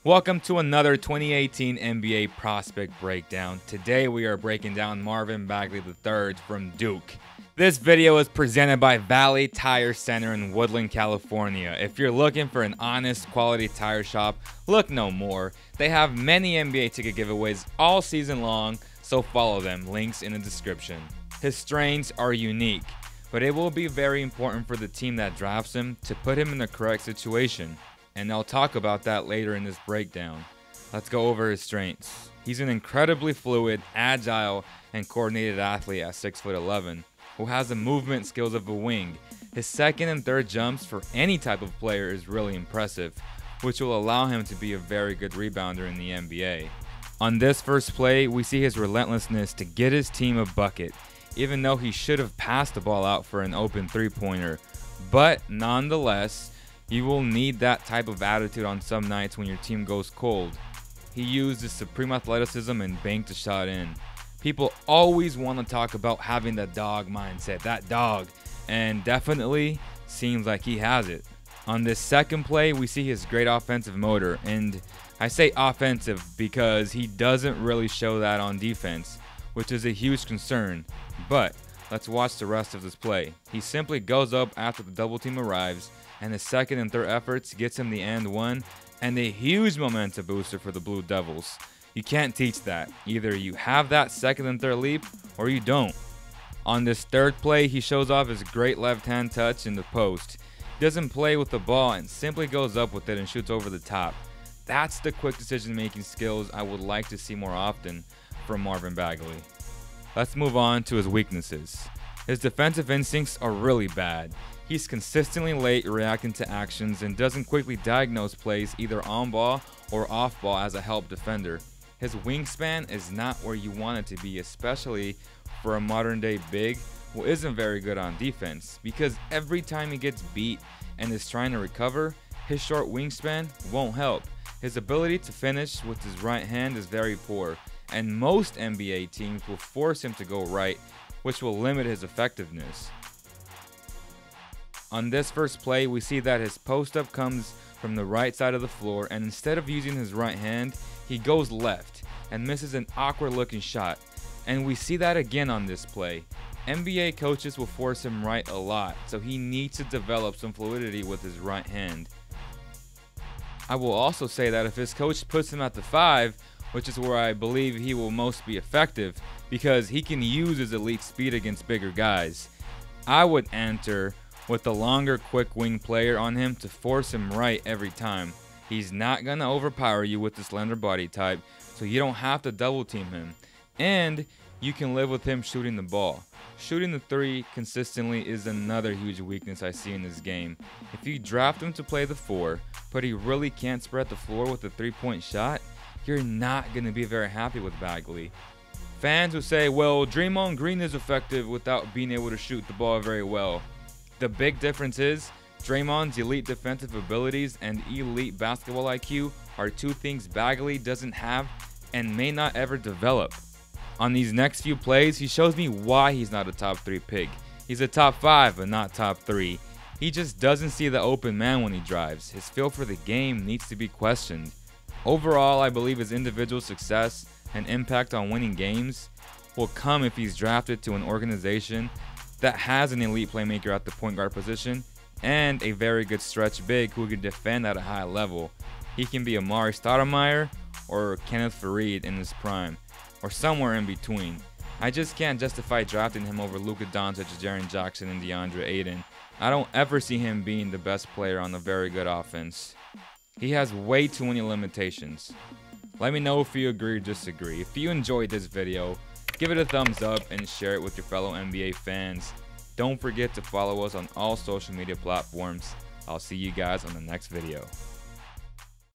Welcome to another 2018 NBA prospect breakdown. Today we are breaking down Marvin Bagley III from Duke. This video is presented by Valley Tire Center in Woodland, California. If you're looking for an honest, quality tire shop, look no more. They have many NBA ticket giveaways all season long, so follow them. Links in the description. His strengths are unique, but it will be very important for the team that drafts him to put him in the correct situation. And I'll talk about that later in this breakdown. Let's go over his strengths. He's an incredibly fluid, agile, and coordinated athlete at 6'11", who has the movement skills of a wing. His second and third jumps for any type of player is really impressive, which will allow him to be a very good rebounder in the NBA. On this first play, we see his relentlessness to get his team a bucket, even though he should have passed the ball out for an open three-pointer. But nonetheless, you will need that type of attitude on some nights when your team goes cold. He used his supreme athleticism and banked a shot in. People always want to talk about having that dog mindset, that dog, and definitely seems like he has it. On this second play, we see his great offensive motor, and I say offensive because he doesn't really show that on defense, which is a huge concern. But let's watch the rest of this play. He simply goes up after the double team arrives, and his second and third efforts gets him the and one and a huge momentum booster for the Blue Devils. You can't teach that. Either you have that second and third leap or you don't. On this third play, he shows off his great left-hand touch in the post. He doesn't play with the ball and simply goes up with it and shoots over the top. That's the quick decision-making skills I would like to see more often from Marvin Bagley. Let's move on to his weaknesses. His defensive instincts are really bad. He's consistently late reacting to actions and doesn't quickly diagnose plays either on ball or off ball as a help defender. His wingspan is not where you want it to be, especially for a modern day big who isn't very good on defense, because every time he gets beat and is trying to recover, his short wingspan won't help. His ability to finish with his right hand is very poor, and most NBA teams will force him to go right, which will limit his effectiveness. On this first play, we see that his post-up comes from the right side of the floor, and instead of using his right hand, he goes left and misses an awkward-looking shot. And we see that again on this play. NBA coaches will force him right a lot, so he needs to develop some fluidity with his right hand. I will also say that if his coach puts him at the 5, which is where I believe he will most be effective, because he can use his elite speed against bigger guys, I would enter with the longer quick wing player on him to force him right every time. He's not going to overpower you with the slender body type, so you don't have to double team him. And you can live with him shooting the ball. Shooting the 3 consistently is another huge weakness I see in this game. If you draft him to play the 4, but he really can't spread the floor with a 3-point shot, you're not going to be very happy with Bagley. Fans will say, well, Draymond Green is effective without being able to shoot the ball very well. The big difference is Draymond's elite defensive abilities and elite basketball IQ are two things Bagley doesn't have and may not ever develop. On these next few plays, he shows me why he's not a top 3 pick. He's a top 5 but not top 3. He just doesn't see the open man when he drives. His feel for the game needs to be questioned. Overall, I believe his individual success and impact on winning games will come if he's drafted to an organization that has an elite playmaker at the point guard position and a very good stretch big who can defend at a high level. He can be Amari Stoudemire or Kenneth Faried in his prime, or somewhere in between. I just can't justify drafting him over Luka Doncic, Jaren Jackson, and DeAndre Ayton. I don't ever see him being the best player on a very good offense. He has way too many limitations. Let me know if you agree or disagree. If you enjoyed this video, give it a thumbs up and share it with your fellow NBA fans. Don't forget to follow us on all social media platforms. I'll see you guys on the next video.